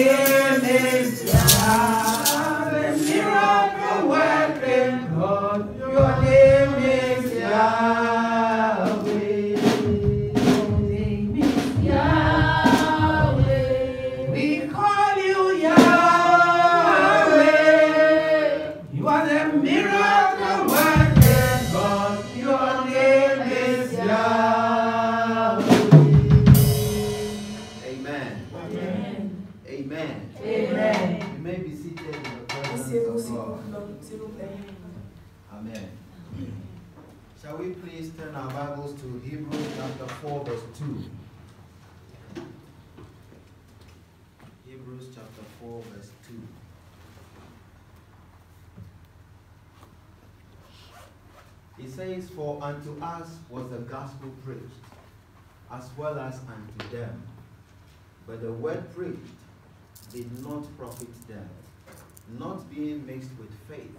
name is Yahweh, miracle working God. Your name is Yahweh. Your name is Yahweh. We call you Yahweh. You are the miracle working God. Your name is Yahweh. Amen. Amen. Amen. Amen. You may be seated in the presence of God. Amen. Shall we please turn our Bibles to Hebrews chapter 4 verse 2. Hebrews chapter 4 verse 2. It says, for unto us was the gospel preached, as well as unto them. But the word preached did not profit them, not being mixed with faith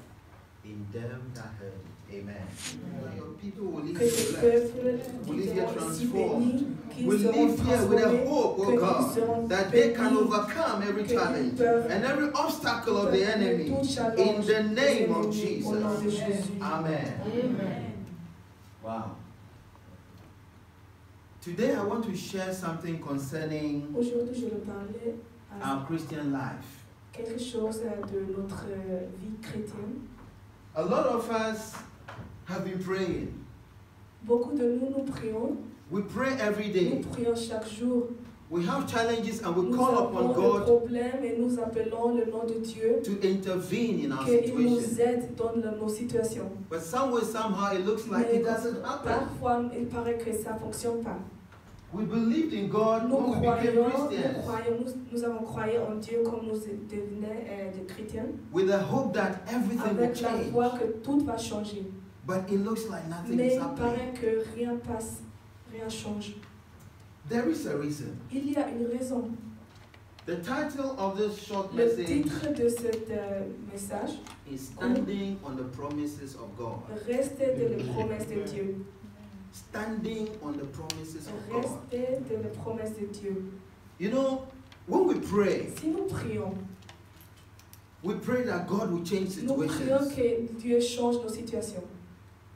in them that heard it. Amen. Your people will live blessed, will live here transformed, will live here with a hope, oh God, that they can overcome every challenge and every obstacle of the enemy in the name of Jesus. Amen. Amen. Wow. Today I want to share something concerning our Christian life. Quelque chose de notre vie chrétienne. A lot of us have been praying. Beaucoup de nous prions. We pray every day. Nous prions chaque jour. We have challenges and we Nous call avons upon des God problèmes et nous appelons le nom de Dieu to intervene in our qu'il nous situation. aide dans nos situations. But some way, somehow, it looks like it doesn't happen. Parfois, il paraît que ça ne fonctionne pas. We believed in God Nous when we became Christians nous avons croyé en Dieu comme nous devenions des chrétiens. with the hope that everything will Avec la change. foi que tout va changer. But it looks like nothing Mais is il happening. paraît que rien passe, rien change. There is a reason. Il y a une raison. The title of this short Le message titre de ce message, is Standing on the Promises of God. rester de les promesses de Dieu. Standing on the promises of God. Rester de les promesses de Dieu. You know, when we pray, Si nous prions, we pray that God will change nous prions situations. que Dieu change nos situations.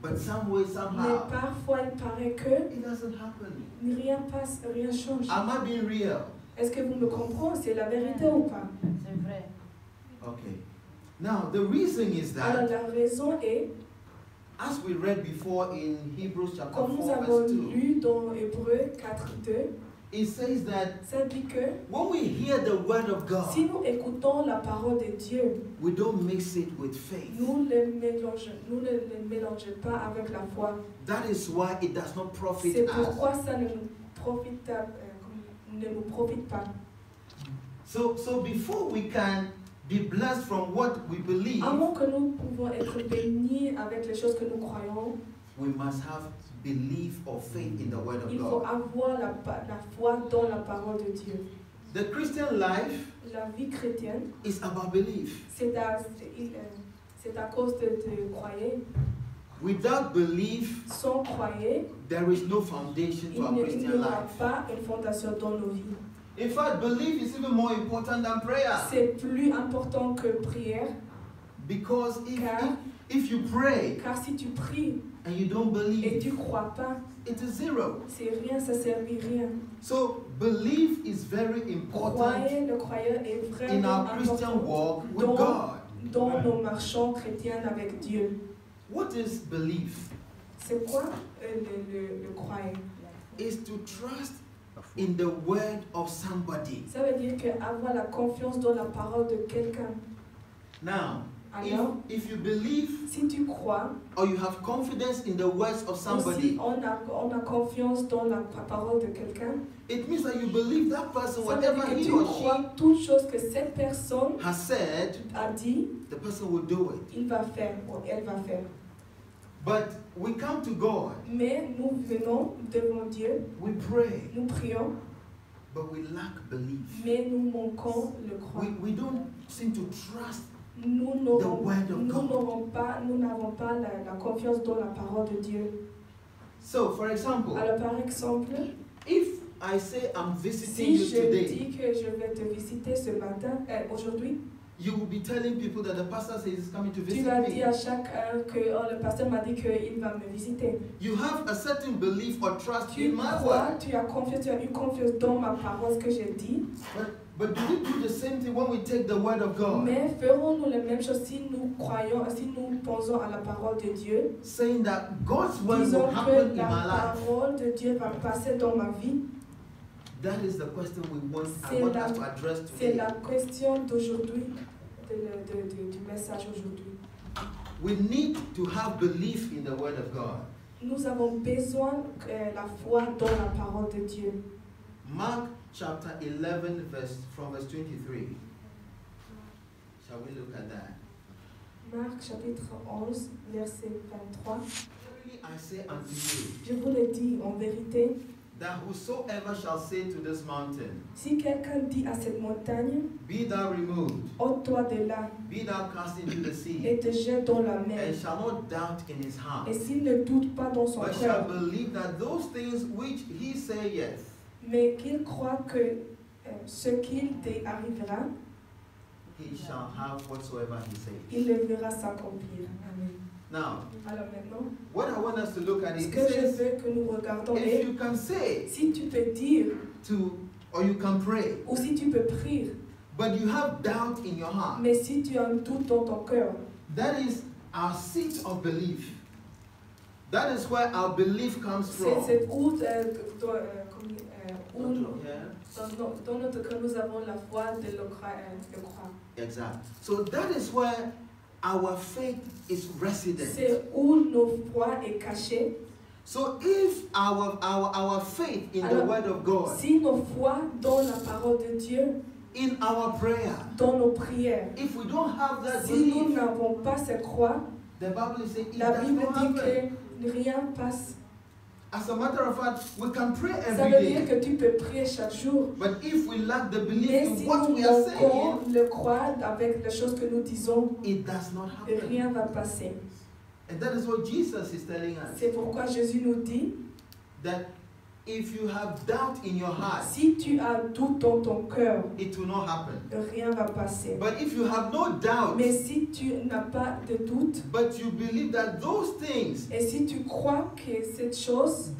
But some way, Mais somehow, parfois, il paraît que it doesn't happen. rien passe, rien change. Am I being real? Est-ce que vous me comprenez? C'est la vérité ou pas? C'est vrai. Okay. Now, the reason is Alors, that, la raison est, as we read before in Hebrews chapter comme nous 4, avons verse 2, lu dans Hébreux 4:2, it says that ça dit que when we hear the word of si God, nous écoutons la parole de Dieu, we don't mix it with faith. nous ne le mélangeons pas avec la foi. That is why it does not C'est profit us. pourquoi ça ne nous profite pas. So before we can be blessed from what we believe, Avant que nous pouvons être bénis avec les choses que nous croyons, we must have belief or faith in the word of il faut God. avoir la foi dans la parole de Dieu. The Christian life La vie chrétienne, is about belief. c'est à cause de croyer. Without belief, Sans croyer, there is no foundation il to our n'y Christian aura life. pas une fondation dans nos vies. In fact, belief is even more important than prayer. C'est plus important que prière, Because car if you pray si tu pries and you don't et believe, tu ne crois pas, it is zero. c'est rien, ça ne servit rien. So belief is very important Croyez, le croyeur est in vraiment our Christian important walk with God. dans nos marchands chrétiens avec Dieu. What is belief? C'est quoi le croyant? Is to trust in the word of somebody. Ça veut dire avoir la confiance dans la parole de quelqu'un. Now, Alors, if you believe si tu crois, or you have confidence in the words of si somebody, on a confiance dans la parole de quelqu'un, it means that you believe that person, ça veut dire whatever que he tu or crois she toute chose que cette personne has said, a dit, the person will do it. il va faire ou elle va faire. But we come to God, Mais nous venons devant Dieu, we pray, nous prions, but we lack belief. mais nous manquons le croire. We don't seem to trust. Nous word of God. n'avons pas la confiance dans la parole de Dieu. So, for example, Alors par exemple, if I say I'm visiting Si you je today, dis que je vais te visiter ce matin, aujourd'hui, you will be telling people that the pastor says he's coming to tu visit vas me. dire à chacun que le pasteur m'a dit qu'il va me visiter. You have a certain belief or trust Tu in my crois, word. tu as confiance, tu as eu confiance dans ma parole, ce que j'ai dit. But do we do the same thing when we take the word of God? Mais ferons-nous la même chose si nous croyons, si nous pensons à la parole de Dieu? Saying that God's word will Disons happen que in la my life. parole de Dieu va passer dans ma vie. That is the question I C'est want la- us to address C'est today. la question d'aujourd'hui, du message aujourd'hui. We need to have belief in the word of God. Nous avons besoin de la foi dans la parole de Dieu. Mark chapter 11 from verse 23. Shall we look at that? Marc chapitre 11, verset 23. Verily I say unto you, Je vous le dis en vérité, that whosoever shall say to this mountain, si quelqu'un dit à cette montagne, be thou removed, ôte-toi de là be thou cast into the sea, et te jette dans la mer, and shall not doubt in his heart, et s'il ne doute pas dans son but shall cœur, believe that those things which he saith, mais qu'il croit que ce qu'il dit arrivera, he shall have whatsoever he saith. il le verra s'accomplir. Amen. Now, Alors maintenant, what I want us to look at ce is, que it je says, veux que nous regardions if est, you can say si tu peux dire, or you can pray, ou si tu peux prier, but you have doubt in your heart, mais si tu as un doute dans ton cœur, that is our seat of belief. That is where our belief comes from. c'est où, où Yeah. dans notre cœur nous avons la foi de le croire. Exactly. So that is where our faith is resident. C'est où nos foi est cachée. So if our faith in the Alors, word of God, Si nos foi dans la parole de Dieu, in our prayer, dans nos prières, if we don't have that si nous belief, n'avons pas cette croix, the Bible says it la does Bible not dit happen. que rien passe. As a matter of fact, we can pray Ça every veut dire day. que tu peux prier chaque jour. But if we lack the belief Mais in si what nous we are manquons saying, le croire avec les choses que nous disons, it does not happen. rien va passer. And that is what Jesus is telling us. C'est pourquoi Jésus nous dit, That if you have doubt in your heart, si tu as doute dans ton cœur, it will not happen. rien va passer. But if you have no doubt, Mais si tu n'as pas de doute, but you believe that those things, et si tu crois que cette chose,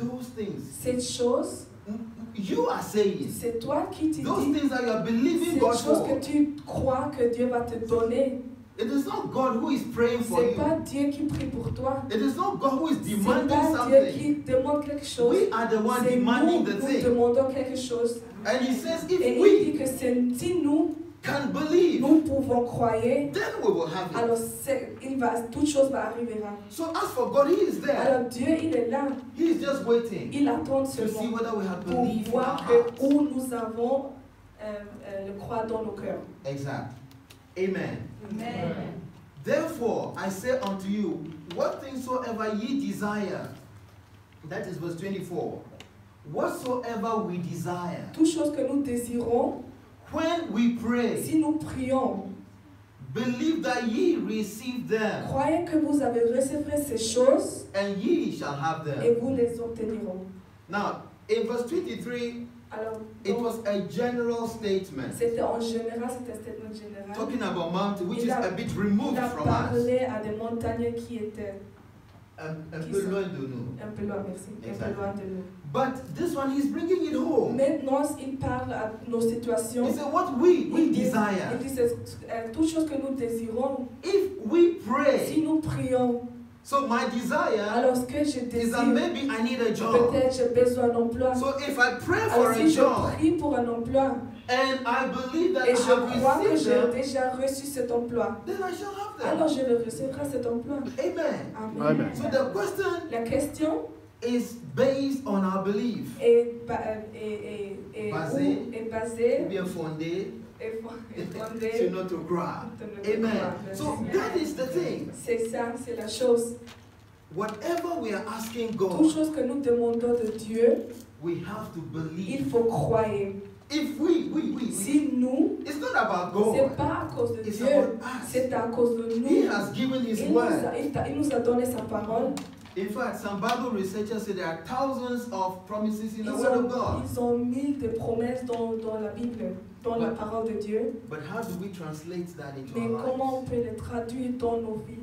you are saying, c'est toi qui te those dis, things that you are believing cette God chose for, que tu crois que Dieu va te donner, it is not God who is praying for c'est you. pas Dieu qui prie pour toi. It is not God who is C'est demanding pas Dieu something. qui demande quelque chose. We are the one C'est demanding nous, the nous thing. demandons quelque chose. And he says, Et if il we dit que si nous, can believe, nous pouvons croire, then we will have it. alors toute chose va arriver. So as for God, He is there. Alors Dieu, il est là. He is just waiting Il attend to see seulement whether we have pour belief in our voir que hearts. où nous avons le croix dans nos cœurs. Exact. Amen. Amen. Therefore, I say unto you, what things soever ye desire, that is verse 24, whatsoever we desire, Toutes choses que nous désirons, when we pray, si nous prions, believe that ye receive them, croyez que vous avez reçu ces choses and ye shall have et them. vous les obtenirez. Now, in verse 23, Alors, it was a general statement, c'était en général, c'était un statement général. talking about mountain, which Il is a- a bit removed Il a from us, parlé à des montagnes qui étaient un peu loin de nous. un peu loin, merci, un peu Exactly. loin de nous. But this one, he's bringing it home. Maintenant, il parle à nos situations. He said, what we Il dit, desire, il dit, toutes choses que nous désirons, if we pray, si nous prions, so my desire alors ce que je is désire, that maybe I need a job. peut-être j'ai besoin d'un emploi. So if I pray for Alors a si je job prie pour un emploi and I believe that et I je have crois que received j'ai them, déjà reçu cet emploi, then I shall have them. alors je le recevrai cet emploi. Amen. Amen. Amen. So the question La question is based on our belief. est Basée. est Ou basée bien fondé est sur fondée notre croix. sur notre Amen. croix. So that is the thing. C'est ça, c'est la chose. Whatever we are asking Toute God, chose que nous demandons de Dieu, we have to il believe. faut croire. If we. Si nous, It's not about c'est God. pas à cause de It's Dieu, about us. c'est à cause de He nous. has given His Il word. nous a donné sa parole. In fact, some Bible researchers say there are thousands of promises in the Ils Word of God. ont mis des promesses dans la Bible, dans la parole de Dieu. But how do we translate that into Mais our comment on lives? peut les traduire dans nos vies?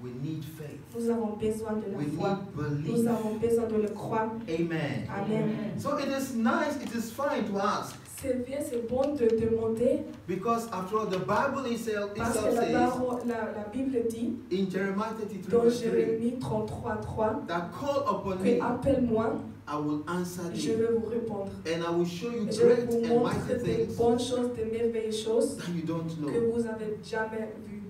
We need faith. Nous avons besoin de We la foi. need Nous belief. avons besoin de le croire. Amen. Amen. So it is nice, it is fine to ask. C'est bien, c'est bon de demander Because after all, the Bible itself parce que says la Bible dit in Jeremiah 33 dans verse 3 Jérémie 33:3 that call upon que me, appelle-moi, I will answer je thee, vais vous répondre. and I will show you Je vais great vous and montrer mighty des things bonnes choses, des merveilleuses choses that you don't que know. vous avez jamais vues.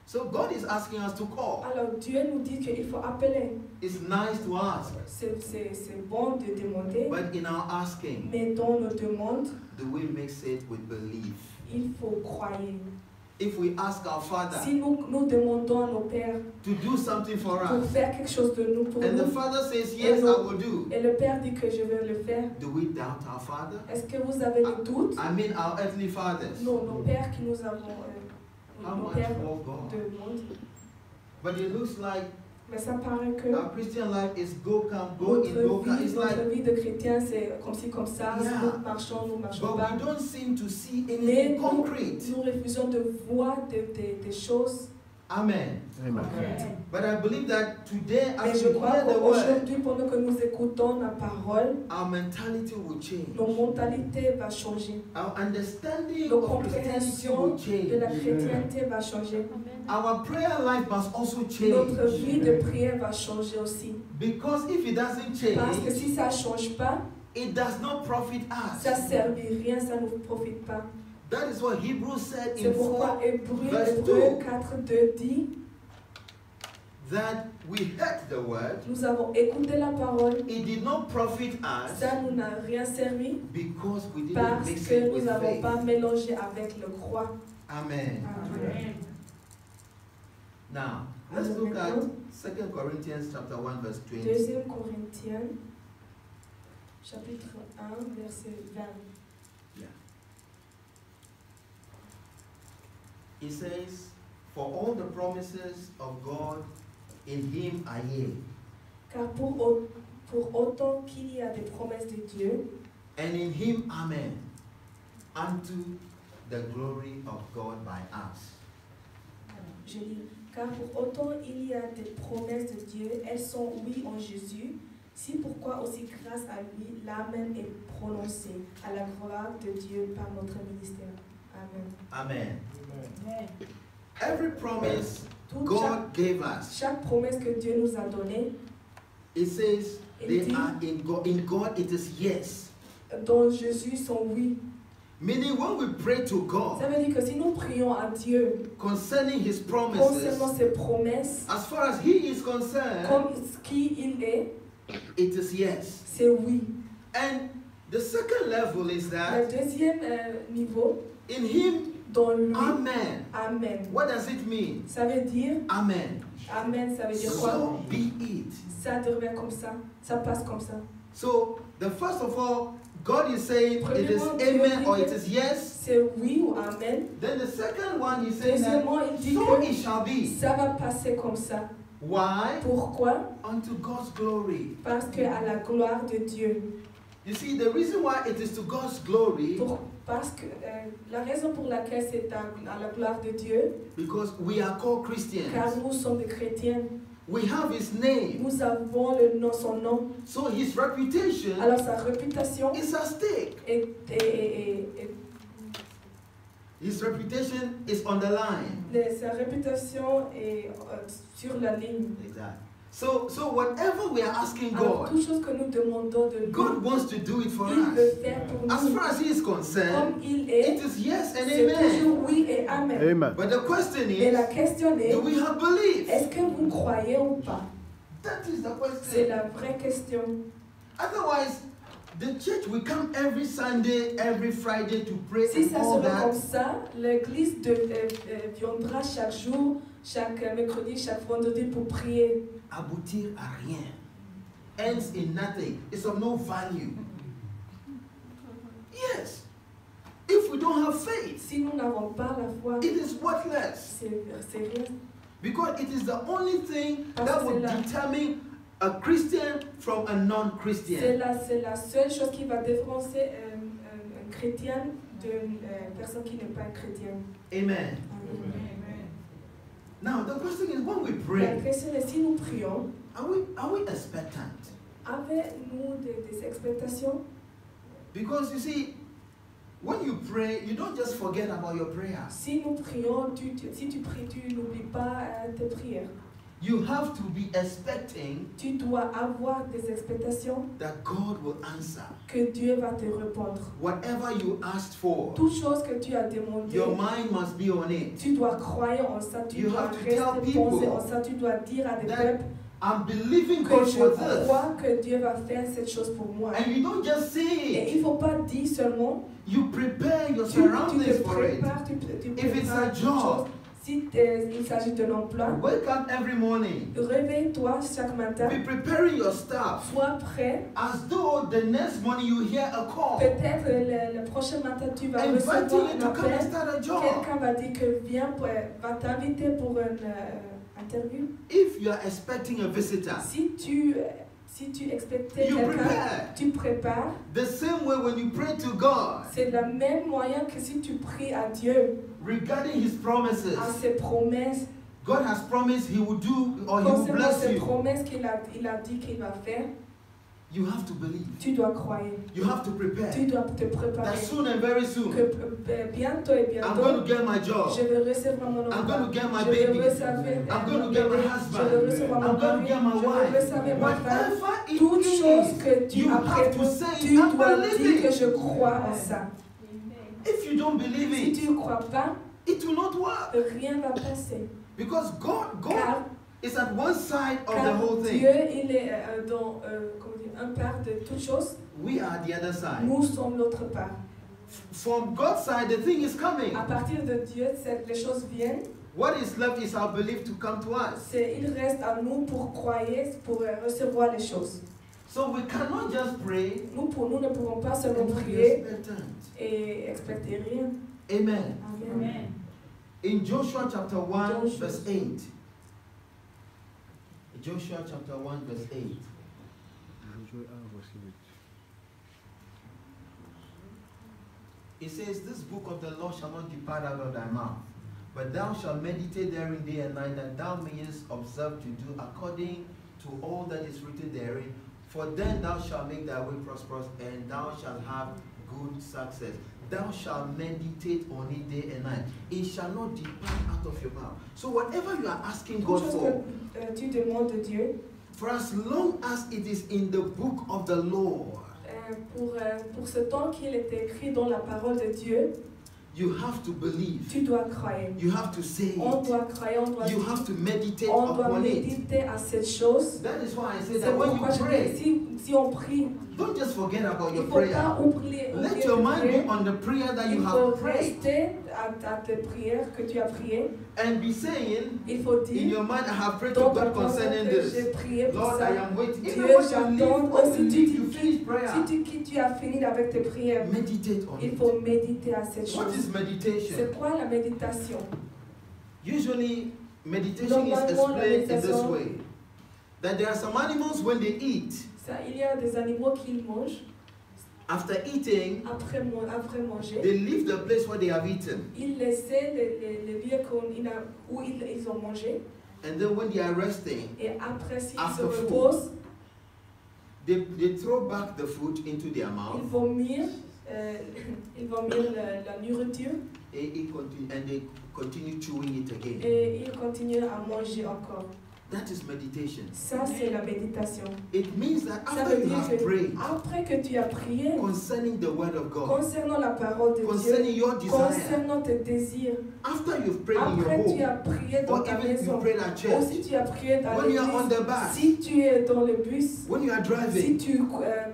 So God is asking us to call. Alors Dieu nous dit qu'il faut appeler. It's nice to ask, C'est bon de demander, but in our asking, mais dans nos demandes, do we mix it with belief? il faut croire. If we ask our Father Si nous demandons à nos pères to do something for pour us, faire quelque chose de nous, pour and the nous, Father says, yes, I will do, et le Père dit que je vais le faire, do we doubt our Father? est-ce que vous avez des doutes? I mean our earthly fathers. Non, nos pères qui nous avons, How nos much pères more God? de monde. But it looks like Mais ça paraît que our Christian life is go come, go in, go come. It's like, notre vie de chrétien, c'est comme ci, comme ça, Yeah. nous marchons but pas. we don't seem to see Mais anything concrete. nous refusons de voir des choses. Amen. Amen. But I believe that today, Mais as je we crois hear the word, qu'aujourd'hui, pendant que nous écoutons la parole, our mentality will change. nos mentalités vont changer. Our understanding Nos of Christianity will compréhensions de la change. chrétienté va changer. Our prayer life must also Notre change. vie de prière va changer aussi. Because if it doesn't Parce que change, si ça ne change pas, it does not profit ça ne us. servit rien, ça ne nous profite pas. That is what Hebrews said C'est in pourquoi 4 Hébreux verse 4:2 dit, that we heard the word, nous avons écouté la parole, it did not profit us ça nous n'a rien servi because we didn't parce mix que it nous with n'avons faith. pas mélangé avec le croix. Amen. Amen. Now, let's look at 2 Corinthians chapter 1 verse 20. 2 Corinthiens, chapitre 1, verset 20. It says, for all the promises of God in him are yea, Car pour autant qu'il y a des promesses de Dieu, and in him amen, unto the glory of God by us. je lis, car pour autant il y a des promesses de Dieu, elles sont oui en Jésus, si pourquoi aussi grâce à lui, l'Amen est prononcé à la gloire de Dieu par notre ministère. Amen. Amen. Every promise Toute God gave us, chaque promesse que Dieu nous a donnée, it says il they dit, are in God. In God it is yes. dans Jésus sont oui. Meaning when we pray to Ça God veut dire que si nous prions à Dieu concerning his promises, concernant ses promesses, as far as he is concerned, comme ce qui il est, it is yes. c'est oui. And the second level is Le that deuxième niveau, in him, dans lui, amen. Amen. What does it mean? Ça veut dire, Amen. Amen, ça veut dire quoi? So be it. Ça devrait comme ça, ça passe comme ça. So the first of all, God is saying it is amen or it is yes. C'est oui ou Amen. Then the second one is saying that Deuxièmement, il dit so que it shall be. ça va passer comme ça. Why? Pourquoi? Unto God's glory. Parce que à la gloire de Dieu. You see, the reason why it is to God's glory, Parce que la raison pour laquelle c'est à la gloire de Dieu, because we are called car Christians. nous sommes des chrétiens, We have his name. nous avons le nom, son nom. So his reputation Alors sa réputation is at stake. His reputation is on the line. Sa réputation est sur la ligne. Exactly. So whatever we are asking Alors, God, toute chose que nous demandons de lui, God wants to do it for il us. veut faire pour As nous. far as he is concerned, Comme il it est, is yes and c'est amen. toujours oui et Amen. Amen. But the question Mais la is, question est, do we have belief? est-ce que vous croyez ou pas? That is the C'est question. la vraie question. Otherwise, the church will come every Sunday, every Friday to pray Si and ça all serait comme that. ça, l'église viendra chaque jour, chaque mercredi, chaque vendredi pour prier. Aboutir à rien. Ends in nothing. It's of no value. Yes. If we don't have faith, Si nous n'avons pas la foi, it is worthless. c'est rien. Because it is the only thing Parce that que will c'est la- determine a Christian from a non-Christian. C'est la seule chose qui va différencier un chrétien d'une personne qui n'est pas un chrétien. Amen. Amen. Now the question is, when we La pray, question est, si nous prions, are we expectant? avez-nous des expectations? Because you see, when you pray, you don't just forget about your prayers. Si nous prions, si tu pries, tu n'oublies pas tes prières. You have to be expecting Tu dois avoir des expectations that God will answer. que Dieu va te répondre. Whatever you asked for, Toute chose que tu as demandé, your mind must be on it. tu dois croire en ça, tu You dois have to rester tell penser people en ça, tu dois dire à des that peuples I'm believing que God je for this. crois que Dieu va faire cette chose pour moi. And you don't just say Et it. il ne faut pas dire seulement, You prepare your tu surroundings te for it. prépares, tu If it's prépares a toute job, chose. Si il s'agit d'un emploi, wake up every morning. réveille-toi chaque matin, Be preparing your stuff sois prêt. as though the next morning you hear a call. Peut-être le prochain matin, tu vas recevoir Inviting you un to come and appel. start a job. Quelqu'un va dire que viens, va t'inviter pour une interview. If you are expecting a visitor, Si tu expectais you quelqu'un, prepare. tu prépares. The same way when you pray to God C'est le même moyen que si tu pries à Dieu, regarding His promises. à ses promesses, God has promised He will do or He will concernant bless ses you. promesses qu'il a dit qu'il va faire, You have to believe. tu dois croire. You have to prepare. Tu dois te préparer. That soon and very soon, Que bientôt et I'm going to bientôt, get my job. je vais recevoir mon I'm emploi. going to get my Je vais baby. recevoir I'm going to mon get my bébé. husband. Je vais recevoir mon I'm going to mari. get my Je vais wife. recevoir ma femme. Whatever Toute it chose is, que tu you as have to prévu, say, tu I'm dois dire que believing. je crois en ça. If you don't believe Si it, tu ne crois pas, it will not work. rien ne va passer. Because God Car, is at one side of the car whole thing. Dieu, il est dans un part de toute chose. We are the other side. Nous sommes l'autre part. From God's side, the thing is coming. À partir de Dieu, les choses viennent. What is left is our belief to come to us. Il reste à nous pour croire, pour recevoir les choses. So we cannot just pray Nous ne pouvons pas seulement and not be prier expectant. et expecter rien. Amen. Amen. In Joshua chapter 1, Joshua. verse 8. Joshua chapter 1, verse 8. It says, this book of the law shall not depart out of thy mouth, but thou shalt meditate therein day and night, that thou mayest observe to do according to all that is written therein. For then thou shalt make thy way prosperous, and thou shalt have good success. Thou shalt meditate on it day and night. It shall not depart out of your mouth. So whatever you are asking God Toute chose for, que tu demandes de Dieu, for as long as it is in the book of the law, pour ce temps qu'il est écrit dans la parole de Dieu, you have to believe. tu dois croire. You have to say On it. doit croire, on doit, You have to meditate on doit upon it. méditer à cette chose. That is why I say C'est that when you pourquoi je dis, pray, si on prie, don't just forget about il your ne faut prayer. pas oublier Let your mind prier. be on the prayer that you Il faut have prayed. rester à tes prières que tu as priées. And be saying, Il faut in dire, your mind, I have prayed to dans God ton cœur, concerning que this. j'ai prié pour Lord, I ça. am waiting. Dieu, Even when you j'attends. leave, when Si you tu leave, you quittes, finish prayer. si tu quittes, tu as fini avec tes prières. Meditate on Il it. faut méditer à cette What chose. is meditation? C'est quoi la méditation? Usually, meditation is Normalement, la explained in this méditation- way. That there are some animals, when they eat, Ça, il y a des animaux qui mangent. after eating, Après manger, they leave the place where they have eaten. ils laissent les lieux où ils ont mangé. And then when they are resting, Et après, s'ils After se food, reposent, they throw back the food into their ils mouth vomissent la nourriture and they continue chewing it again. et ils continuent à manger encore. That is meditation. Ça, c'est la méditation. It means that Ça after veut you dire have prayed que après que tu as prié, concerning the word of God, concernant la parole de Dieu, concerning your desire, concernant tes désirs, after you've prayed in your après tu home, as prié dans or ta even you maison, prayed at ou church, si tu as prié dans when you are on the l'église, bus, si tu es dans le bus, when you are si driving, tu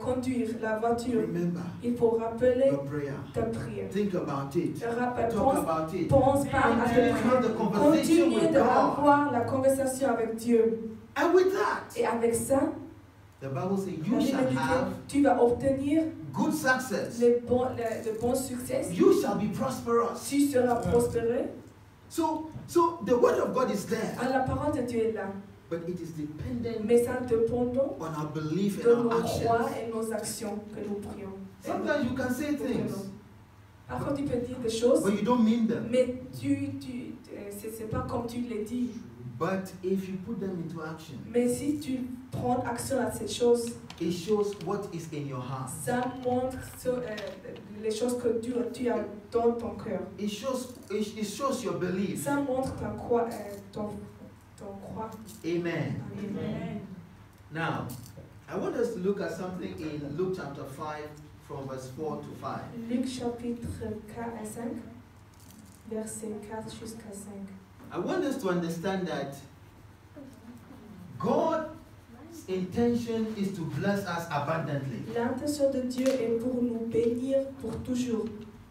conduis la voiture, remember il faut rappeler your prayer. ta prière. Think about it. Rappelle, Talk about it. pense pas à tes Have the prières. conversation Continue with God. d'avoir la conversation avec Dieu. And with that, Et avec ça, the Bible says la you Bible shall dit have que tu vas obtenir good success. le bon succès. You shall be prosperous. Tu seras prospéré. So the word of God is there. Ah, la parole de Dieu est là. but it is dependent Mais ça dépend on our belief de and nos our croix actions. et nos actions que nous prions. Sometimes you can say things, Parfois tu peux dire des choses, but you don't mean them. mais c'est pas comme tu les dis. But if you put them into action, Mais si tu prends action à cette chose, it shows what is in your heart. ça montre les choses que tu as dans ton cœur. It shows your belief. Ça montre ton croix. Amen. Amen. Now, I want us to look at something in Luke chapter 5 from verse 4 to 5. Luc chapitre 4 à 5, verset 4 jusqu'à 5. I want us to understand that God's intention is to bless us abundantly. L'intention de Dieu est pour nous bénir pour toujours.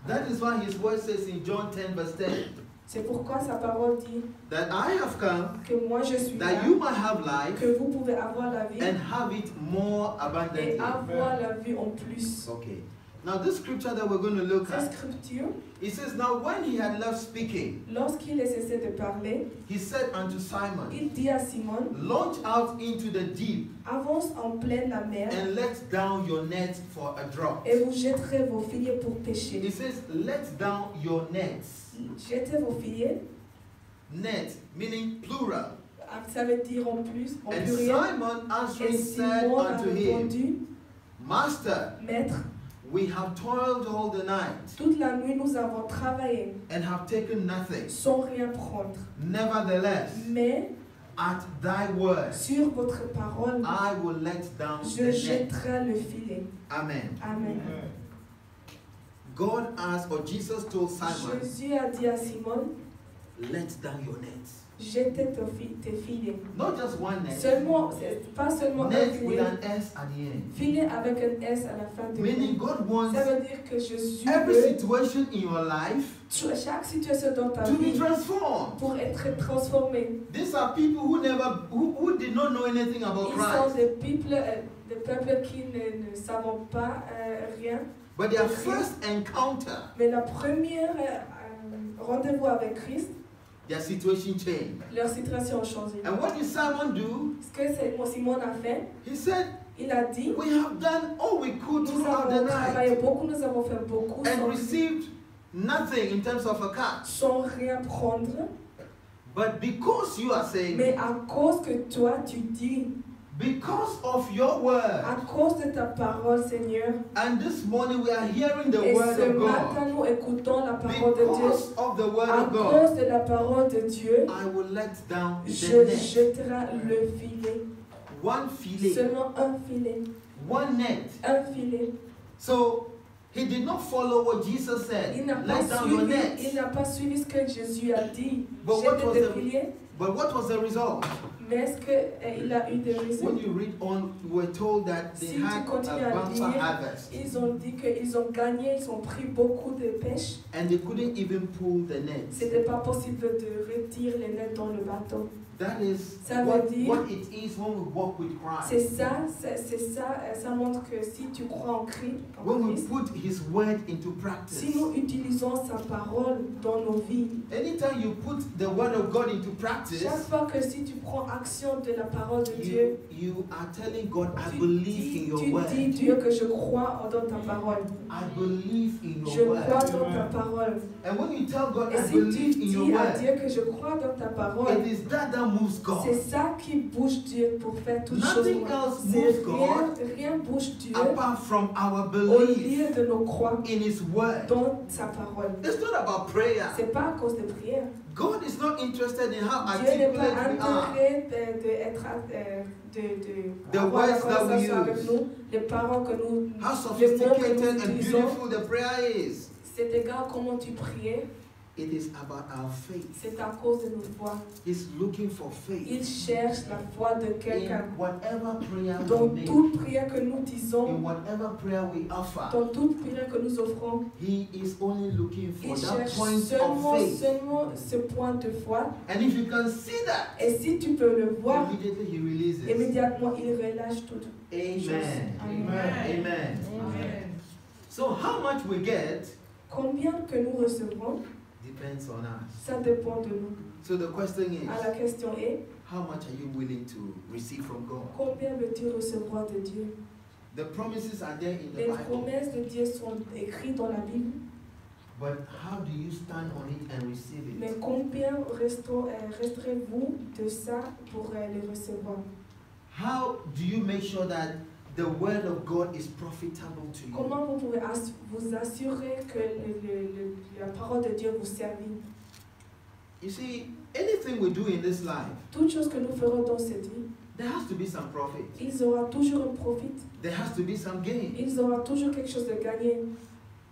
That is why his word says in John 10 verse 10 C'est pourquoi sa parole dit that I have come que moi je suis là, that you might have life que vous pouvez avoir la vie and have it more abundantly. et avoir la vie en plus. Okay. Now this scripture that we're going to look Cette at, scripture, it says, now when he had left speaking, lorsqu'il est cessé de parler, he said unto Simon, il dit à Simon, launch out into the deep avance en pleine la mer and let down your nets for a draught. et vous jetterez vos filets pour pêcher. It says, let down your nets. Jetez vos filets, Net, meaning plural. ça veut dire en plus, en And pluriel. Simon Et answering said Simon a unto him, répondu, Master, Maître, we have toiled all the night toute la nuit nous avons travaillé and have taken nothing. sans rien prendre. Nevertheless, Mais at thy word, sur votre parole, I will let down the je net. jetterai le filet. Amen. Amen. God asked, or Jesus told Simon, Jésus a dit à Simon, let down your nets. jette tes filets. Not just one net. Pas seulement un Net with filet. an S at the end. Filet avec un S à la fin de Meaning mot. God wants Ça veut dire que Jésus every veut situation in your life chaque situation dans ta to be vie transformed. pour être transformé. These are people who did not know anything about Ils sont Christ. des peuples qui ne savent pas rien. But their first encounter, Mais la première rendez-vous avec Christ, their situation changed. leur situation a changé. And what did Simon do? Ce que Simon a fait, He said, il a dit, we have done all we could nous throughout the avons night travaillé beaucoup, nous avons fait beaucoup and received nothing in terms of a catch. sans rien prendre. But because you are saying, Mais à cause que toi tu dis, because of your word, à cause de ta parole, Seigneur, and this morning we are hearing the et word ce of matin God, nous écoutons la parole de Dieu, because of the word à of God, cause de la parole de Dieu, I will let down the je net. jetterai le filet. One filet, Seulement un filet. one net. Un filet. So he did not follow what Jesus said. Il n'a Let down your net. suivi ce que Jésus a dit. But what Jeter was des the- filets. But what was the result? Mais est-ce qu'il a eu des raisons? When you read on, we're told that they Si tu had continues a à bountiful lire, harvest Ils ont dit qu'ils ont gagné, ils ont pris beaucoup de pêche. and they couldn't even pull the nets. C'était pas possible de retirer les nets dans le bateau. That is Ça veut what dire- it is when we walk with C'est Christ. ça, ça montre que si tu crois en Christ, When we put His word into si practice. nous utilisons sa parole dans nos vies, Anytime you put the word of God into practice, chaque fois que si tu prends action de la parole de Dieu, you are telling God, I tu believe in your dis word. Dieu que je crois dans ta parole. I believe in Je your crois word. dans ta parole. And when you tell God, Et I si tu believe in your dis à word, Dieu que je crois dans ta parole, it is that moves God. c'est ça qui bouge Dieu pour faire toutes choses. Nothing else C'est moves rien bouge Dieu apart from our au belief lieu de nos croix in His word. dans sa parole. It's not about prayer. C'est pas à cause de prière. God is not interested in how Dieu n'est pas articulate we are. intéressé The avoir la words that we conversation avec use. nous, les paroles que nous, How les mots que sophisticated nous and utilisons. beautiful the prayer is. C'est égal comment tu priais, It is about our faith. c'est à cause de notre foi. He's looking for faith Il cherche la foi de in quelqu'un. whatever prayer Dans we make, toute prière que nous in disons, whatever prayer we offer. dans toute prière que nous offrons, He is only looking for il that cherche point of seulement faith. ce point de foi. And if you can see that, Et si tu peux le voir, immediately He releases. immédiatement il relâche tout. Amen. Amen. Amen. So how much we get Combien que nous recevrons depends depends on us. Ça dépend de nous. So the question Alors la is, question est, how much are you willing to receive from God? combien veux-tu recevoir de Dieu? The promises are there in the Les Bible, promesses de Dieu sont écrites dans la Bible, but how do you stand on it and receive mais it? combien resterez-vous de ça pour les recevoir? How do you make sure that the word of God is profitable to you? Comment vous pouvez vous assurer que la parole de Dieu vous servit? You see, anything we do in this life, Toute chose que nous ferons dans cette vie, there has to be some profit. ils auront toujours un profit. There has to be some gain. Ils auront toujours quelque chose de gagné.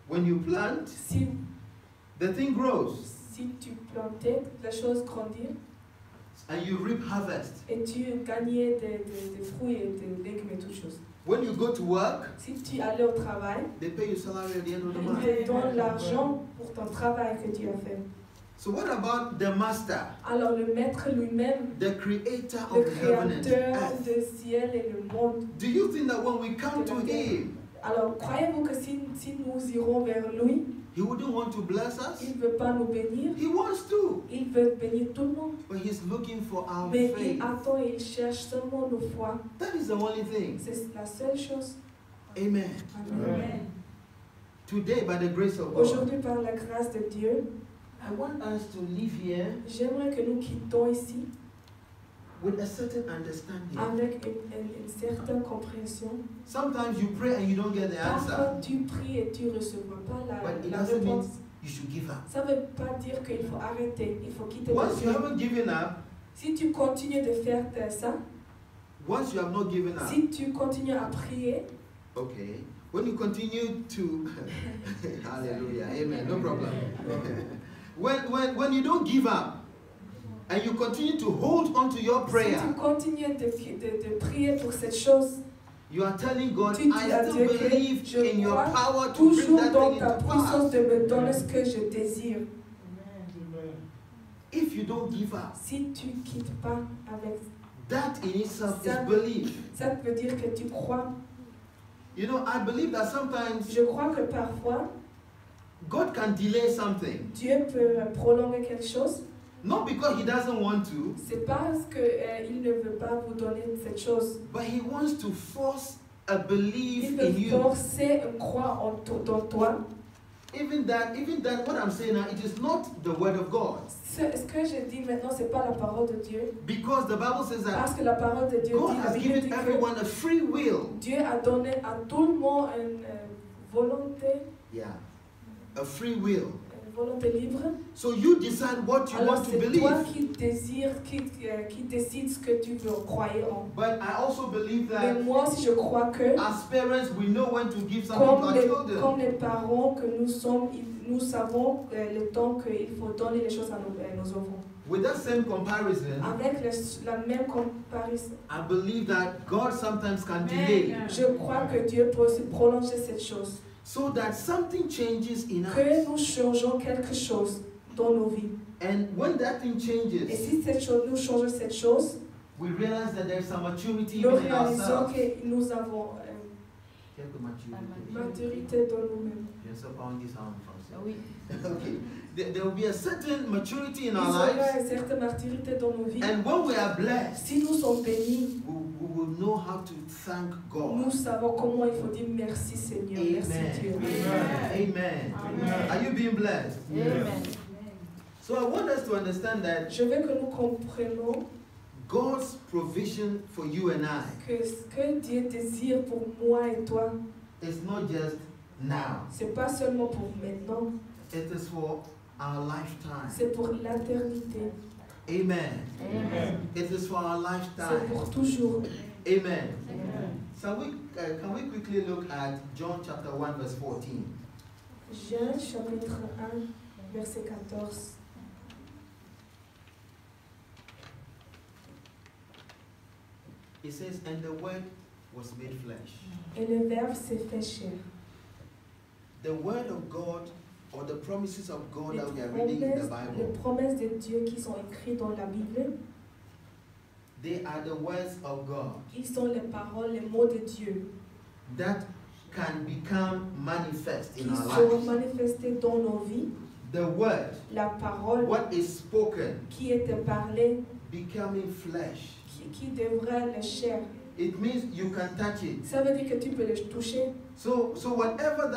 When you plant, Si the thing grows tu plantais, la chose grandit and you reap harvest. et tu gagnais des fruits et des légumes et toutes choses. When you go to work, Si tu allais au travail, they pay you salary at the end of the ils month. te donnent l'argent pour ton travail que tu as fait. So what about the master, Alors le maître lui-même, the creator le of heaven and créateur earth? du ciel et le monde. Do you think that when we come to him, Alors croyez-vous que si nous irons vers lui, he wouldn't want to bless us? il ne veut pas nous bénir? He wants to, Il veut bénir tout le monde. but he's looking for our Mais il faith. attend et il cherche seulement nos foi. That is the only thing. C'est la seule chose. Amen. Amen. Today, by the grace of God, Aujourd'hui, par la grâce de Dieu, I want us to live here j'aimerais que nous quittions ici with a certain understanding. avec une certaine compréhension. Sometimes you pray and you don't get the Parfois, answer. tu pries et tu ne recevras pas But it la doesn't mean réponse. you should give up. Ça ne veut pas dire qu'il faut arrêter, il faut quitter Once you Dieu. haven't given up, Si tu continues de faire ça, once you have not given up, si tu continues à prier, okay. When you continue to, hallelujah, amen, no problem. When you don't give up and you continue to hold on to your si prayer, tu continues de prier pour cette chose, you are telling God, tu dis I à still Dieu que believe je in your crois power to bring toujours that dans thing ta into puissance pass. de me donner ce que je désire. If you don't give up, Si tu ne quittes pas avec that in itself is Ça- belief. ça, veut dire que tu crois. You know, I believe that sometimes Je crois que parfois, God can delay something, Dieu peut prolonger quelque chose. not because He doesn't want to, C'est parce qu'il ne veut pas vous donner cette chose. but He wants to force a belief Il in veut you. forcer une croix dans toi. Even that, what I'm saying now, it is not the word of God. Ce que je dis maintenant, ce n'est pas la parole de Dieu. Because the Bible says that Parce que la parole de Dieu God dit, la has Bible dit given que everyone a free will. Dieu a donné à tout le monde une volonté, Yeah. A free will. une volonté libre. So you decide what you Alors want to c'est toi believe. qui désire, qui décide ce que tu veux croire en. But I also believe Mais that moi aussi je crois que as parents, we know when to give something to our children. comme les parents que nous sommes, nous savons le temps qu'il faut donner les choses à nos enfants. With that same comparison, Avec la même comparaison, I believe that God sometimes can delay je crois que Dieu peut aussi prolonger cette chose. so that something changes in Que us. nous changeons quelque chose dans nos vies. And when that thing Et changes, si cette chose, nous changeons cette chose, we realize that there's some maturity nous within réalisons ourselves. que nous avons Quelques maturités. maturité dans nous-mêmes. Je sais pas, on dit ça en français. Oui. Okay. There will be a certain maturity in Il y our aura lives. une certaine maturité dans nos vies. And when we are blessed, Si nous sommes bénis, we will know how to thank nous God. savons comment il faut dire merci Seigneur, merci Dieu. Amen. Amen. Are you being blessed? Amen. So I want us to understand that Je veux que nous comprenions God's provision for you and I que ce que Dieu désire pour moi et toi, is not just now. c'est pas seulement pour maintenant, It is for our lifetime. c'est pour l'éternité, Amen. Amen. It is for our c'est lifetime. pour toujours. Amen. Amen. So can we quickly look at John chapter 1 verse 14? Jean chapitre 1, verset 14. It says, and the word was made flesh. Et le Verbe s'est fait chair. The word of God or the promises of God Les that we are reading in the promesses, Bible, les promesses de Dieu qui sont écrites dans la Bible, they are the words of God ils sont les paroles, les mots de Dieu that can become manifest qui in our sont lives. manifestés dans nos vies. the word, la parole what is spoken, qui était parlée, becoming flesh. qui devrait le chair. It means you can touch it. Ça veut dire que tu peux le toucher. So whatever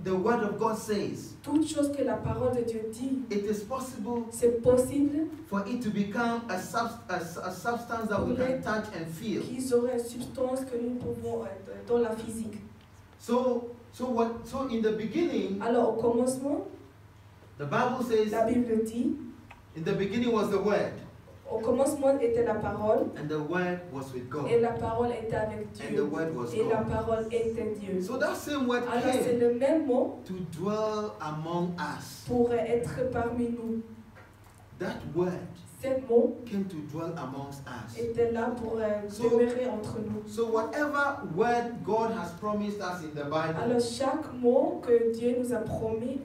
the word of God says, Toute chose que la parole de Dieu dit, it is possible c'est possible for it to become a substance that we can touch and feel. qu'ils auraient une substance que nous pouvons dans la physique. So in the beginning, Alors au commencement, the Bible says, la Bible dit, in the beginning was the word, au commencement était la parole, and the word was with God, et la parole était avec and the Dieu, word was et la God. parole était Dieu. So that same word Alors c'est came le même mot to dwell among us. pour être parmi nous. That word Cet mot came to dwell amongst us. était là pour So- demeurer entre nous. So whatever word God has promised us in the Bible Alors chaque mot que Dieu nous a promis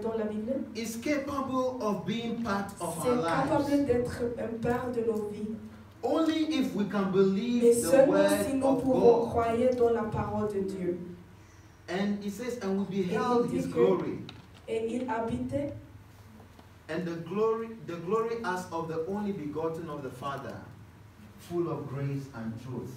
dans la Bible, is capable of being part of c'est our lives. capable d'être une part de nos vies. Only if we can Mais believe the seulement si word nous of pouvons God. croire dans la parole de Dieu. And it says, and we beheld his glory. Et il habitait, And the glory as of the only begotten of the Father, full of grace and truth.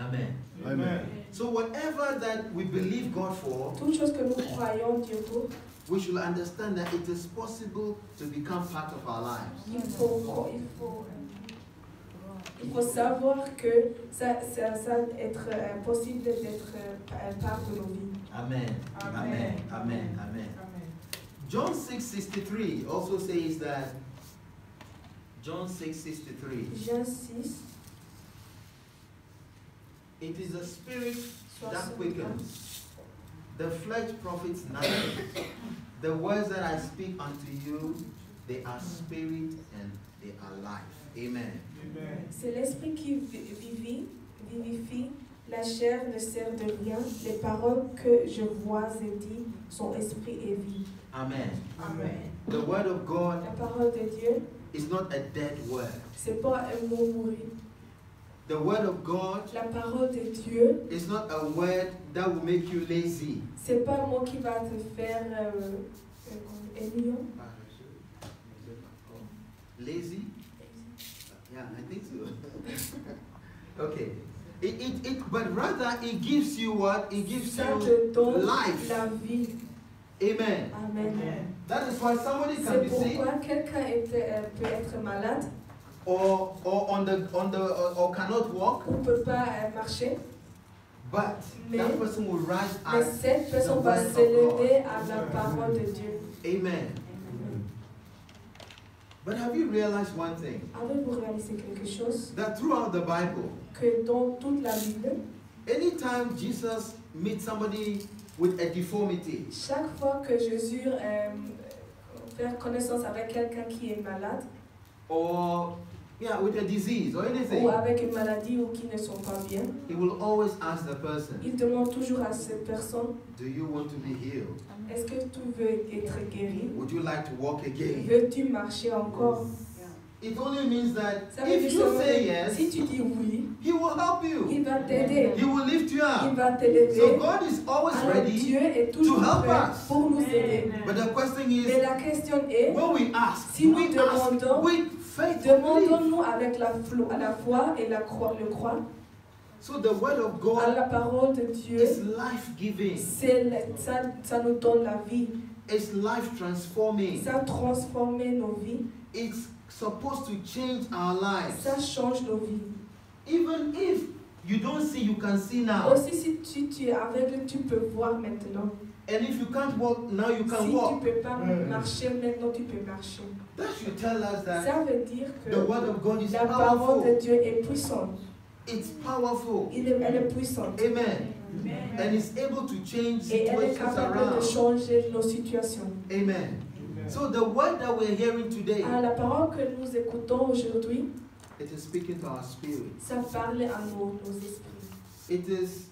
Amen. Amen. So whatever that we believe God for, toute chose que nous croyons Dieu pour, we should understand that it is possible to become part of our lives. il faut savoir que ça être possible d'être part de nos vies. Amen. Amen. Amen. Amen. John 6:63 also says that. John 6:63. Jean 6, It is the spirit that 61. quickens. The flesh profits nothing. The words that I speak unto you, they are spirit and they are life. Amen. C'est l'esprit qui vivifie, la chair ne sert de rien. Les paroles que je vois et dis sont esprit et vie. Amen. Amen. The word of God La parole de Dieu, is not a dead word. c'est pas un mot mouru. The word of God La parole de Dieu, is not a word that will make you lazy. c'est pas un mot qui va te faire ennuyant. Lazy? Yeah, I think so. Okay. But rather it gives you what? It gives Ça you te donne life. la vie. Amen. Amen. That is why somebody can C'est be sick pourquoi quelqu'un peut être malade or cannot walk, ou ne peut pas marcher, but Mais- that person will rise mais as cette personne the va word of s'élever à la parole de Dieu. Amen. But have you realized one thing? Avez-vous réalisé quelque chose? That throughout the Bible, Que dans toute la Bible, anytime Jesus meets somebody with a deformity, chaque fois que Jésus fait connaissance avec quelqu'un qui est malade, or with a disease or anything, ou avec une maladie ou qui ne sont pas bien, he will always ask the person, il demande toujours à cette personne, do you want to be healed? est-ce que tu veux être guéri? Would you like to walk again? Veux-tu marcher encore? It only means that Ça veut if dire you seulement say que yes, si tu dis oui, he will help you. il va t'aider, He will lift you il up. va So t'élever. God is always Alors ready. Dieu est toujours to help prêt us. pour nous aider. But the question Mais is, la question est, when we ask, si nous we ask demandons, with faith and belief. demandons-nous avec la foi et la croix, le croix, So the word of à God la parole de Dieu, is life-giving. ça nous donne la vie. It's life-transforming. Ça transforme nos vies. It's supposed to change our lives. Ça change nos vies. Even if you don't see, you can see now. Aussi, si tu es aveugle, tu peux voir maintenant. And if you can't walk, now you Si can tu walk. ne peux pas marcher, maintenant tu peux marcher. That should tell us that Ça veut dire que the word of God is la parole de powerful. Dieu est puissante. It's powerful. Elle est puissante. Amen. And it's able to change Et elle est situations capable de around. changer nos situations. Amen. So the word that we're hearing today, Ah, la parole que nous écoutons aujourd'hui, it is speaking to our spirit. ça parle à nos esprits. It is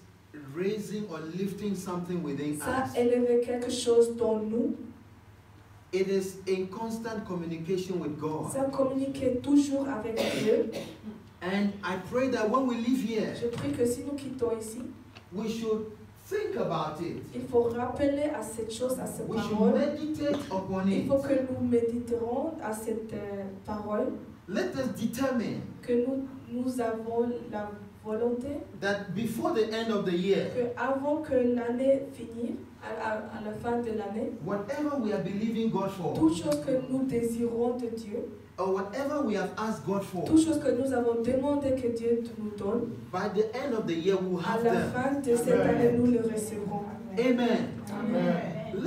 raising or lifting something within Ça us. élève quelque chose dans nous. It is in constant communication with God. Ça communique toujours avec Dieu. And I pray that when we leave here, Je prie que si nous quittons ici, we should Think about it. Il faut rappeler à cette chose, à cette We should parole. meditate upon Il it. faut que nous méditerons à cette parole, Let us determine que nous avons la volonté that before the end of the year, que avant que l'année finisse, à la fin de l'année, whatever we are believing God for, toute chose que nous désirons de Dieu, or whatever we have asked God for, toute chose que nous avons demandé que Dieu nous donne, by the end of the year we will à have la them. fin de cette année, nous le recevrons. Amen. Amen.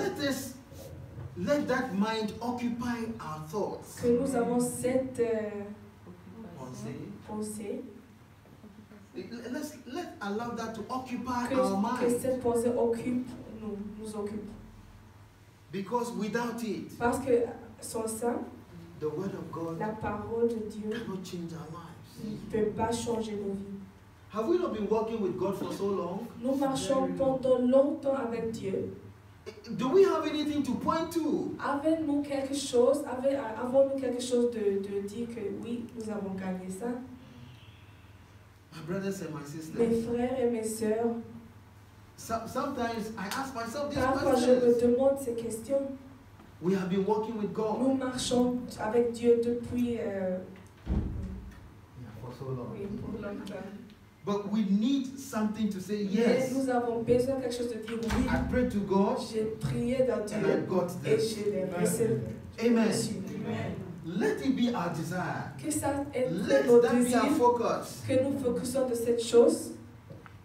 Let that mind occupy our thoughts. Que nous avons cette Pensée. pensée, Let's allow that to occupy que our mind. cette pensée nous occupe. Because without it, Parce que sans ça, the word of God la parole de Dieu cannot change our lives. ne peut pas changer nos vies. Have we not been walking with God for so long? Nous marchons pendant longtemps avec Dieu. Do we have anything to point to? Avons-nous quelque chose de dire que oui, nous avons gagné ça? My brothers and my sisters, Mes frères et mes sœurs, sometimes I ask myself these parfois je me questions. demande ces questions. We have been walking with Nous God marchons avec Dieu depuis for so long. oui, pour longtemps. But we need something to say Mais yes. nous avons besoin de quelque chose de dire oui. I prayed to God J'ai prié dans and I Dieu got et this. je l'ai reçu. Amen. Reçu. Let it be our desire. Que ça ait Let nos that be our désirs, focus. que nous focussons de cette chose.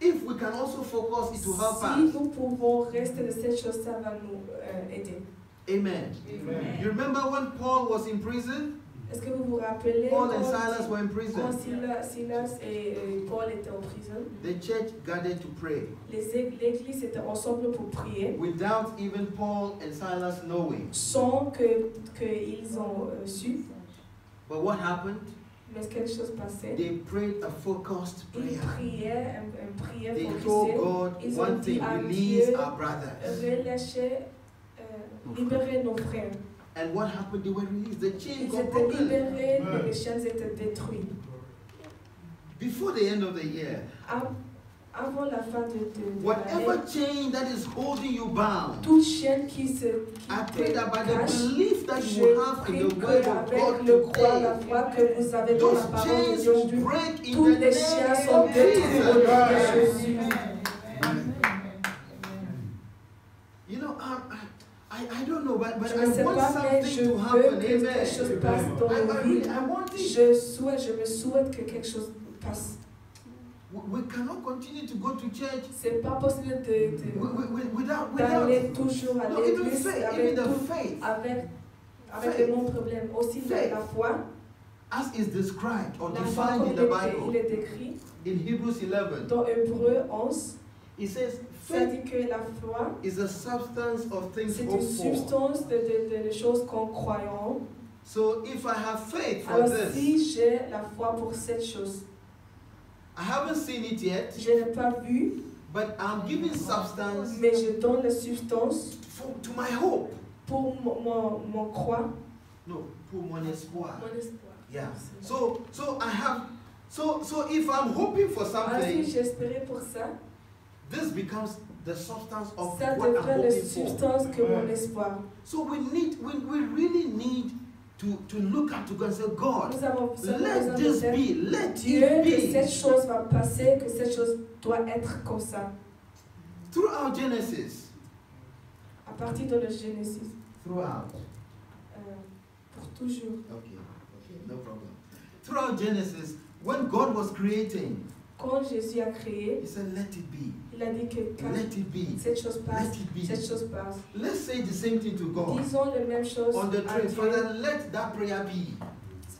If we can also focus, it will help Si us. nous pouvons rester de cette chose, ça va nous aider. Amen. You remember when Paul was in prison? Est-ce que vous vous rappelez Paul and quand Silas were in prison. Silas et Paul étaient en prison? The church gathered to pray L'église était ensemble pour prier without even Paul and Silas knowing. sans qu'ils ont su. But what happened? Mais quelque chose passait. They prayed a focused Ils prayer. priaient, une prière They focusée. told God Ils ont one dit thing, à release Dieu, our brothers. relâchez, libérez nos frères. And what happened? They were released. The chains Ils got étaient broken. libérés, les chaînes étaient détruites. Before the end of the year, Avant la fin de whatever l'année, chain that is holding you bound, toute chaîne qui I te pray that by the cache, belief that je you have in prie the word of qu'avec God le croix, la today, foi que vous avez dans those la parole de chains Dieu, will break in toutes the les chaînes name sont of détruites au nom de Jesus. Jésus. You know, I don't know, but Je I ne sais want pas, mais something je to veux happen. que quelque chose Amen. passe dans nos vies. I want it. Je me souhaite que quelque chose passe. We cannot continue to go to church C'est pas possible without d'aller toujours à no, even l'église faith, avec even the tout, faith, avec les mêmes problèmes. Aussi la foi. as is described or La foi, defined comme in the Bible. il est décrit In Hebrews 11, dans Hébreux 11, it says, ça faith dit que la foi, is a substance of things c'est une hoped for. substance de choses qu'on croit en. So if I have faith for Alors this, si j'ai la foi pour cette chose, I haven't seen it yet, je n'ai pas vu, but I'm giving substance mais je donne la substance to my hope. pour mon croix, No, pour mon espoir. mon espoir. Yeah. So I have. So if I'm hoping for Alors si something, j'espérais pour ça, this becomes the substance of ça what I'm devrait la hoping for. substance que mon espoir. So we really need to look up to God and say, God, Nous avons besoin let de this dire, be, let Dieu, it que cette be. chose va passer, que cette chose doit être comme ça. Throughout Genesis, À partir de le Genesis, throughout. pour toujours. Okay, no problem. Throughout Genesis, when God was creating, Quand Jésus a créé, He said, let it be, il a dit que quand let it be, cette chose passe, let it be. cette chose passe. Let's say the same thing to God. Disons la même chose On the à train, Dieu. Father, let that prayer be.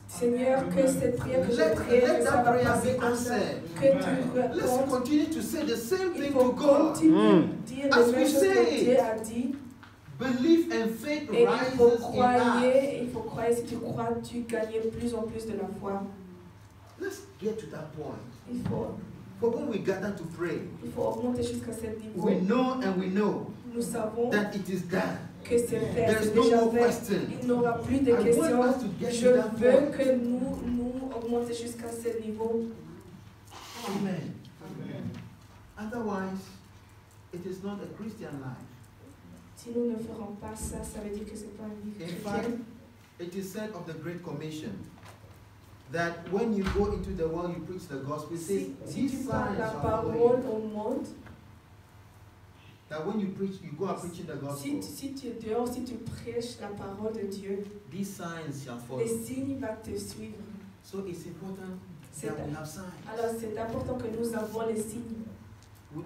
Seigneur, que cette prière que j'ai Let priée, que ça that va prayer passer be comme ça. answered. Que tu Let's répondes. continue to say the same Il thing faut to God. continuer à dire As les we mêmes choses say que it. Dieu a dit. Belief and faith Et rises in il faut croire, si tu crois, tu gagnes plus en plus de la foi. us. Let's get to that point. Il faut For when we gather to pray, augmenter jusqu'à ce niveau. we know and we know Nous savons that it is done. que c'est fait, There's c'est no déjà more fait. question. Il n'aura plus de I want questions. us to get Je to that veux point. que nous augmenter jusqu'à ce niveau. Amen. Otherwise, it is not a Christian life. Si nous ne ferons pas ça, ça veut dire que ce n'est pas une vie In fact, chrétienne. it is said of the Great Commission that when you go into the world, you preach the gospel. It says, Si tu these parles signs la shall parole follow you. au monde, That when you preach, you go out preaching the gospel. si tu es dehors, si tu prêches la parole de Dieu, These signs shall follow. les signes vont te suivre. So it's important C'est that we have signs, Alors c'est important que nous avons les signes,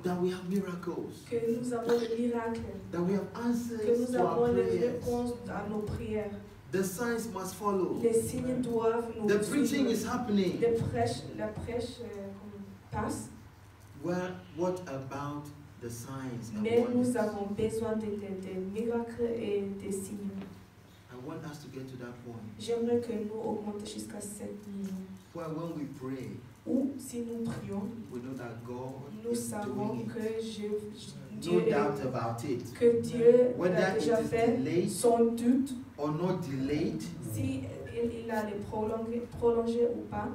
that we have miracles, que nous avons les miracles, that we have que answers nous to our avons les prayers. réponses à nos prières. The signs must follow. Les signes doivent nous The preaching suivre. is happening. La prêche passe, Well, what about the signs and mais wonders? nous avons besoin de miracles et des signes. I want us to get to that point J'aimerais que nous augmentions jusqu'à 7 millions. where when we pray, Ou si nous prions, we know that God nous is savons doing it. que No Dieu, doubt about it. que Dieu Whether l'a it déjà is fait, delayed sans doute, or not delayed, si il a les prolongé ou pas,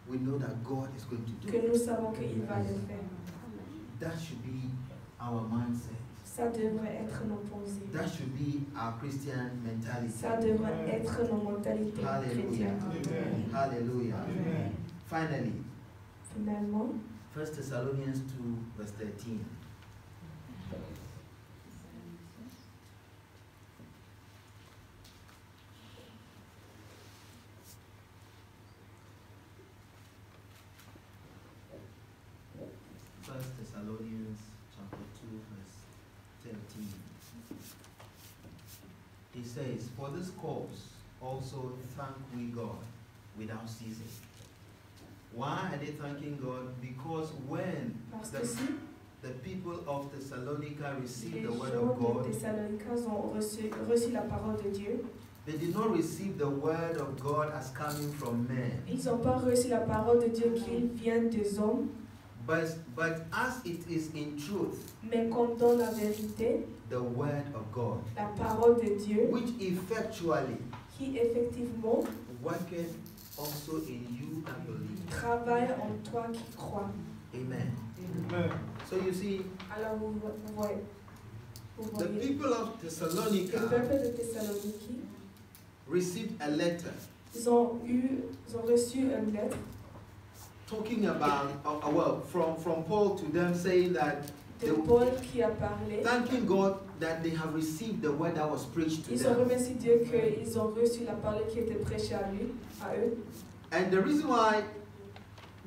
we know that God is going to do que it. nous savons qu'il va le faire. That should be our mindset. Ça devrait être nos pensées. That should be our Christian mentality. Ça devrait être nos mentalités Hallelujah. chrétiennes. Hallelujah. Finally, Finalement, 1 Thessalonians 2, verse 13. First Thessalonians chapter 2, verse 13. He says, "For this cause also thank we God without ceasing." Why are they thanking God? Because when parce que si the people of Thessalonica les received the word gens of de God, Thessalonicains ont reçu la parole de Dieu, they did not receive the word of God as coming from men, ils n'ont pas reçu la parole de Dieu qui vient des hommes, but as it is in truth, mais comme dans la vérité, the word of God, la parole de Dieu which effectually qui effectivement worketh also in you that believe. travaille en toi qui crois. Amen. So you see, Alors vous voyez, the people of le Thessalonica peuple de Thessalonique, received a letter ils ont reçu une lettre talking about, from Paul to them, saying that de Paul qui a parlé. thanking God that they have received the word that was preached to Ils ont them. remercié Dieu qu'ils ont reçu la parole qui était prêchée à eux. And the reason why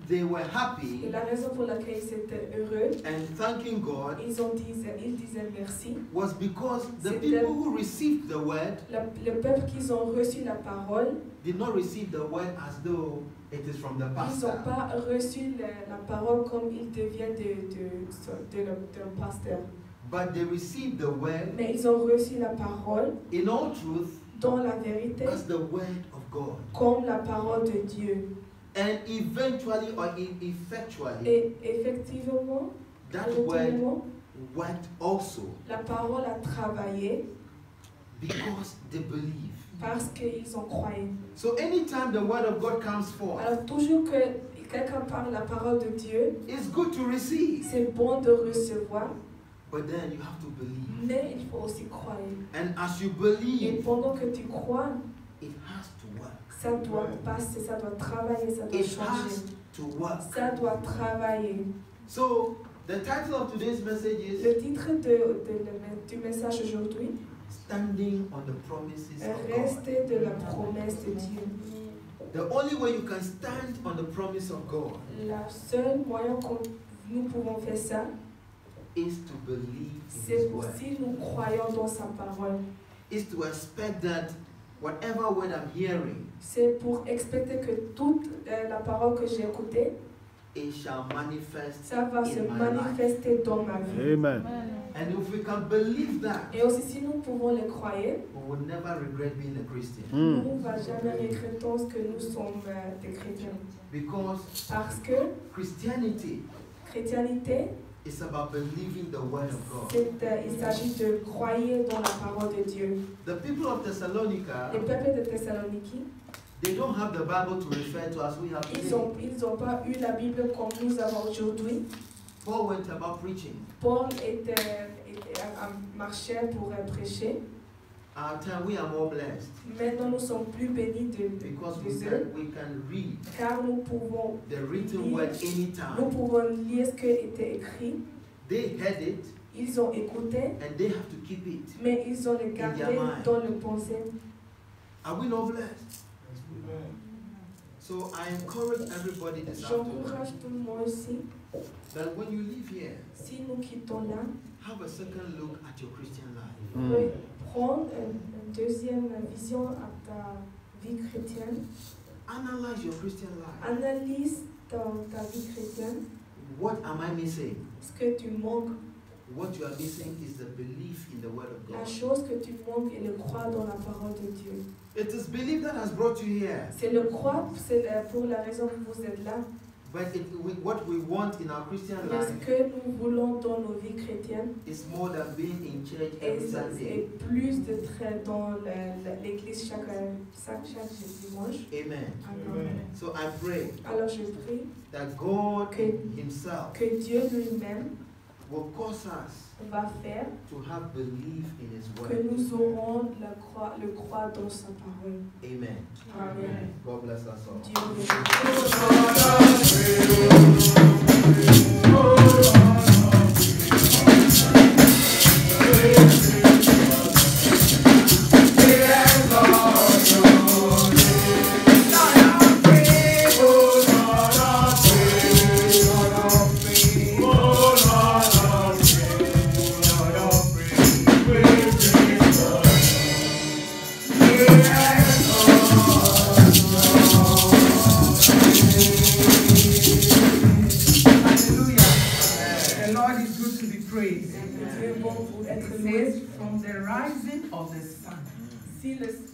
they were Et happy la raison pour laquelle ils étaient heureux, and thanking God ils disaient merci. was because the C'était- people who received the word Le peuple qui ont reçu la parole, did not receive the word as though it is from the ils n'ont pastor, pas reçu la parole comme il devient d'un pasteur. but they received the word Mais ils ont reçu la parole in all truth dans la vérité as the word of God. comme la parole de Dieu. And eventually or effectually, Et effectivement, that word ultimement, worked also la parole a travaillé because they believe. parce qu'ils ont croyé. So anytime the word of God comes forth, Alors toujours que quelqu'un parle la parole de Dieu, it's good to receive, c'est bon de recevoir, but then you have to believe. mais il faut aussi croire. And as you Et believe, pendant que tu crois, it has to work. ça doit passer, ça doit travailler, ça doit It changer. has to work. Ça doit travailler. So the title of today's message is Le titre du message aujourd'hui, Standing on the Promises of God. rester de la promesse de Dieu. The only way you can stand on the promise of God La seule moyen que nous pouvons faire ça, is to believe in c'est His word. si nous croyons dans sa parole. Is to expect that whatever word I'm hearing, C'est pour expecter que toute la parole que j'ai écoutée, it shall manifest ça va se in my life. manifester dans ma vie. Amen. And if we can believe that, Et aussi, si nous pouvons le croire, we will never regret being a Christian. nous ne va jamais regretter que nous sommes des chrétiens. Because Parce que Christianity chrétienté, is about believing the word of God. il s'agit de croire dans la parole de Dieu. The people of Thessalonica, Les peuples de Thessalonique, they don't have the Bible to refer to as we have ils today. n'ont pas eu la Bible comme nous avons aujourd'hui. Paul went about preaching. Paul marchait pour prêcher. Our time, we are more blessed Maintenant, nous sommes plus bénis because de eux, we can read car nous pouvons the written word nous anytime. pouvons lire ce qui était écrit. They heard it Ils ont écouté, and they have to keep it. mais ils ont le gardé dans le pensée. Are we not blessed? So I encourage everybody this afternoon J'encourage tout le monde ici, that when you leave here, si nous quittons là, have a second look at your Christian life. vous pouvez prendre une deuxième vision à ta vie chrétienne. Analyze your Christian life. Analyse ta vie chrétienne. What am I missing? Ce que tu manques, What you are missing is the belief in the Word of la God. chose que tu manques est le croire dans la parole de Dieu. It is belief that has brought you here. C'est le croire, c'est pour la raison que vous êtes là. But what we want in our Christian Mais ce life que nous voulons dans nos vies chrétiennes is more than being in church est every Sunday. plus d'être dans l'église chaque dimanche. Amen. Amen. So I pray Alors je prie that God que, Himself que Dieu lui-même will cause us va faire to have belief in His que Word. nous aurons le croire dans sa parole. Amen. Amen. God bless us all. Dieu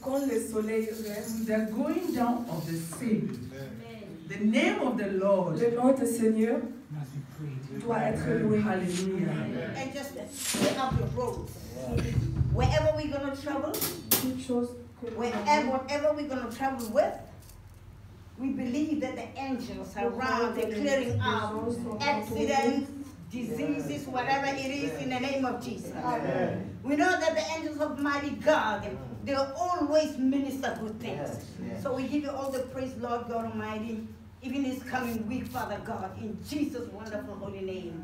quand le soleil reste, the going down of the same. The name of the Lord le nom du Seigneur must be praised. doit être loué. Hallelujah. And just clear up the roads. Wherever we're going to travel, Toute chose que nous whatever we're going to travel with, we believe that the angels are around, they're clearing out accidents, diseases, whatever it is, in the name of Jesus. Amen. We know that the angels of mighty God, they always minister good things. Yes, yes. So we give you all the praise, Lord God Almighty, even this coming week, Father God, in Jesus' wonderful holy name.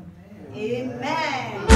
Amen.